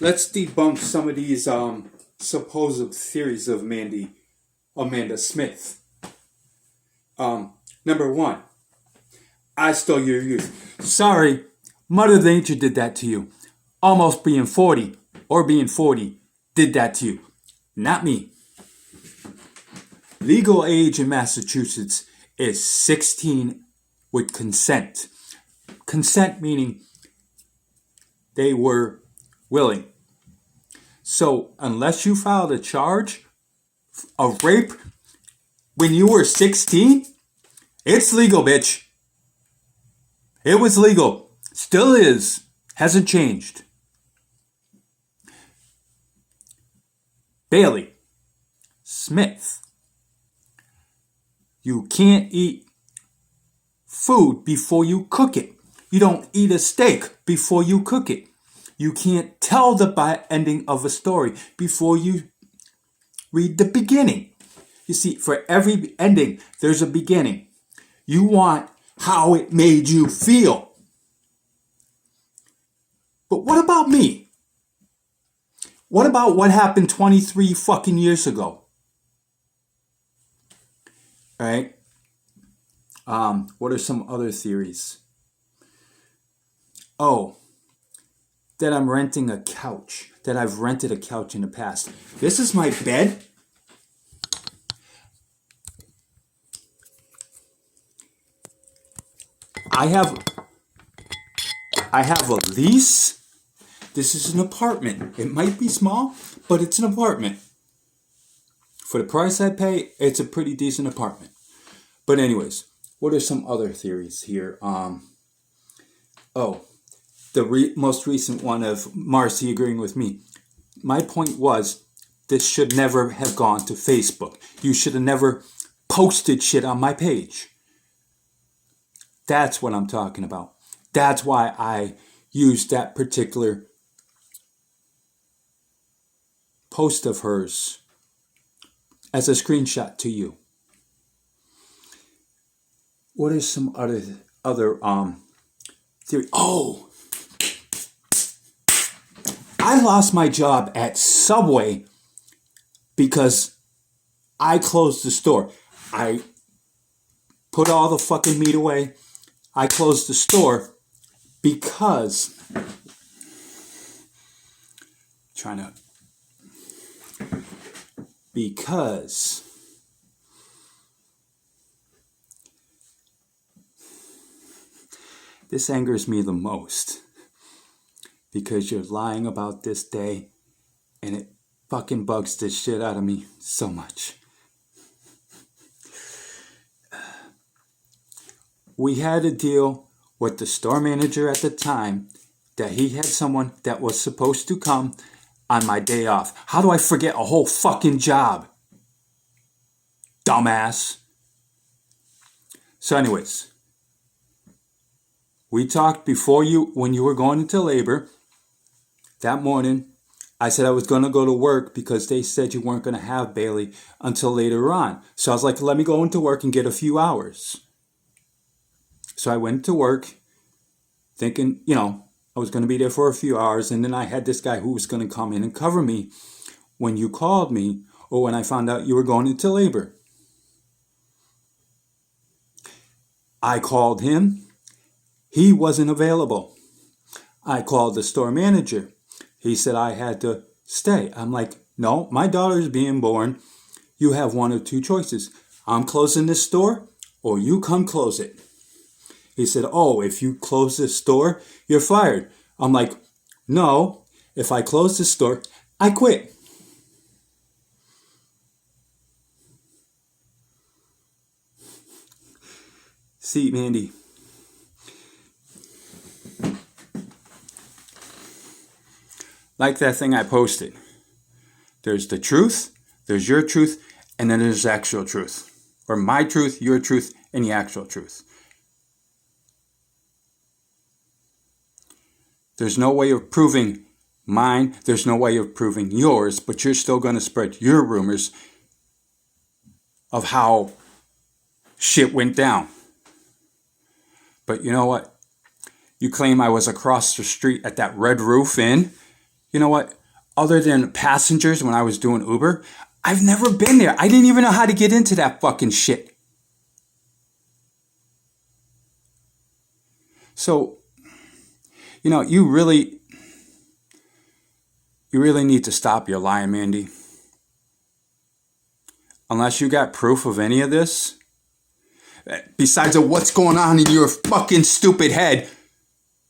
let's debunk some of these supposed theories of Amanda Smith. Number one, I stole your youth. Sorry, Mother Nature did that to you. Almost being 40 or being 40 did that to you. Not me. Legal age in Massachusetts is 16 with consent. Consent meaning they were willing. So unless you filed a charge of rape when you were 16, it's legal, bitch. It was legal. Still is. Hasn't changed. Bailey Smith. You can't eat food before you cook it. You don't eat a steak before you cook it. You can't tell the ending of a story before you read the beginning. You see, for every ending, there's a beginning. You want how it made you feel. But what about me? What about what happened 23 fucking years ago? All right. What are some other theories? Oh, that I'm renting a couch. That I've rented a couch in the past. This is my bed. I have a lease. This is an apartment. It might be small, but it's an apartment. For the price I pay, it's a pretty decent apartment. But anyways, what are some other theories here? The most recent one of Marcy agreeing with me. My point was, this should never have gone to Facebook. You should have never posted shit on my page. That's what I'm talking about. That's why I used that particular post of hers as a screenshot to you. What are some other theory? Oh, I lost my job at Subway because I closed the store. I put all the fucking meat away. I closed the store because this angers me the most, because you're lying about this day and it fucking bugs the shit out of me so much. We had a deal with the store manager at the time that he had someone that was supposed to come on my day off. How do I forget a whole fucking job? Dumbass. So anyways, we talked when you were going into labor. That morning, I said I was going to go to work because they said you weren't going to have Bailey until later on. So I was like, let me go into work and get a few hours. So I went to work thinking, I was going to be there for a few hours. And then I had this guy who was going to come in and cover me when you called me or when I found out you were going into labor. I called him. He wasn't available. I called the store manager. He said I had to stay. I'm like, no, my daughter's being born. You have one of two choices. I'm closing this store or you come close it. He said, oh, if you close this store, you're fired. I'm like, no, if I close this store, I quit. See, Mandy, like that thing I posted. There's the truth, there's your truth, and then there's actual truth. Or my truth, your truth, and the actual truth. There's no way of proving mine. There's no way of proving yours, but you're still going to spread your rumors of how shit went down. But you know what? You claim I was across the street at that Red Roof Inn. You know what? Other than passengers when I was doing Uber, I've never been there. I didn't even know how to get into that fucking shit. So, you really need to stop your lying, Mandy. Unless you got proof of any of this, besides of what's going on in your fucking stupid head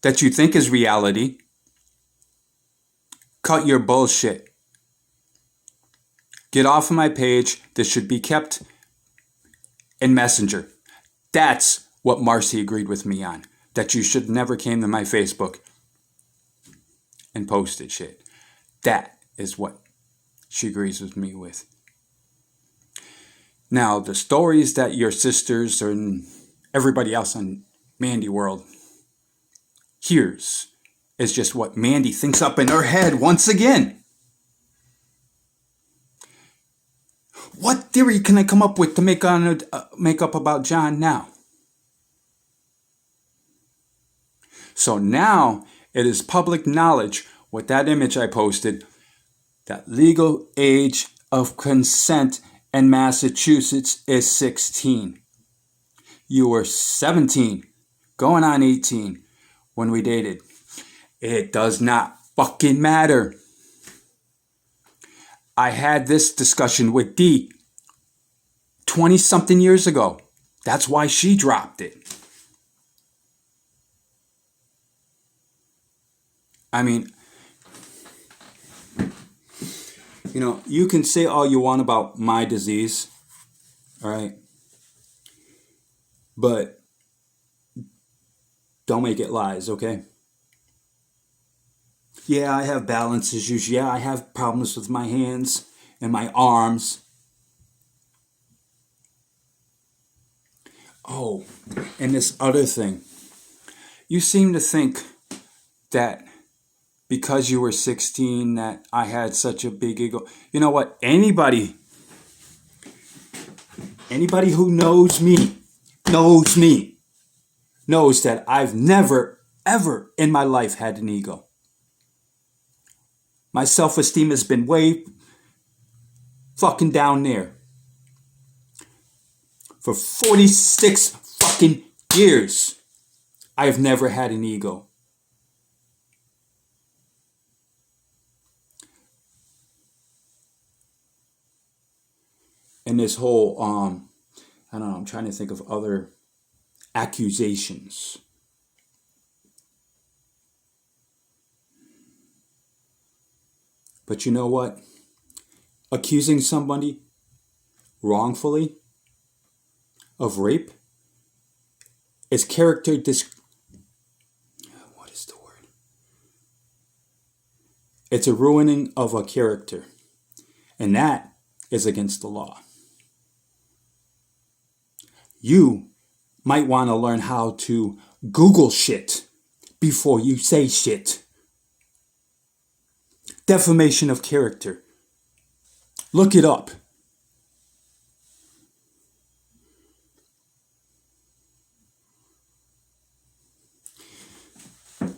that you think is reality, cut your bullshit. Get off of my page. This should be kept in Messenger. That's what Marcy agreed with me on. That you should never came to my Facebook and posted shit. That is what she agrees with me with. Now, the stories that your sisters and everybody else on Mandy World hears is just what Mandy thinks up in her head once again. What theory can I come up with to make up about John now? So now it is public knowledge with that image I posted that legal age of consent in Massachusetts is 16. You were 17, going on 18 when we dated. It does not fucking matter. I had this discussion with Dee 20-something years ago. That's why she dropped it. I mean, you can say all you want about my disease, all right? But don't make it lies, okay? Yeah, I have balance issues. Yeah, I have problems with my hands and my arms. Oh, and this other thing. You seem to think that because you were 16 that I had such a big ego. You know what? Anybody who knows me, knows that I've never, ever in my life had an ego. My self-esteem has been way fucking down there. For 46 fucking years, I've never had an ego. And this whole, I don't know, I'm trying to think of other accusations. But you know what? Accusing somebody wrongfully of rape is character what is the word? It's a ruining of a character. And that is against the law. You might want to learn how to Google shit before you say shit. Defamation of character. Look it up.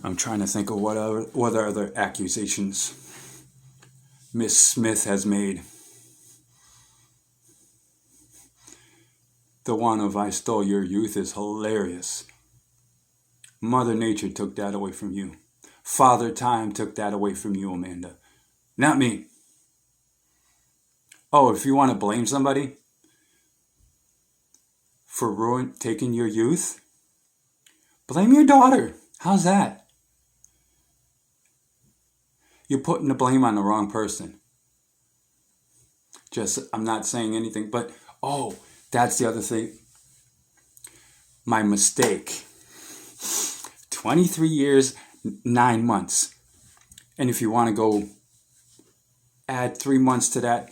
I'm trying to think of what other accusations Miss Smith has made. The one of I stole your youth is hilarious. Mother Nature took that away from you. Father Time took that away from you, Amanda. Not me. Oh, if you want to blame somebody for taking your youth, blame your daughter. How's that? You're putting the blame on the wrong person. I'm not saying anything, but that's the other thing. My mistake. 23 years, 9 months. And if you want to go add 3 months to that,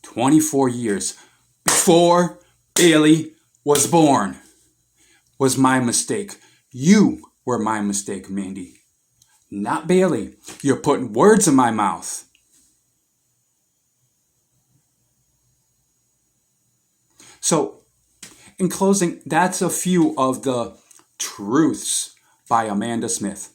24 years before Bailey was born was my mistake. You were my mistake, Mandy. Not Bailey. You're putting words in my mouth. So, in closing, that's a few of the truths by Amanda Smith.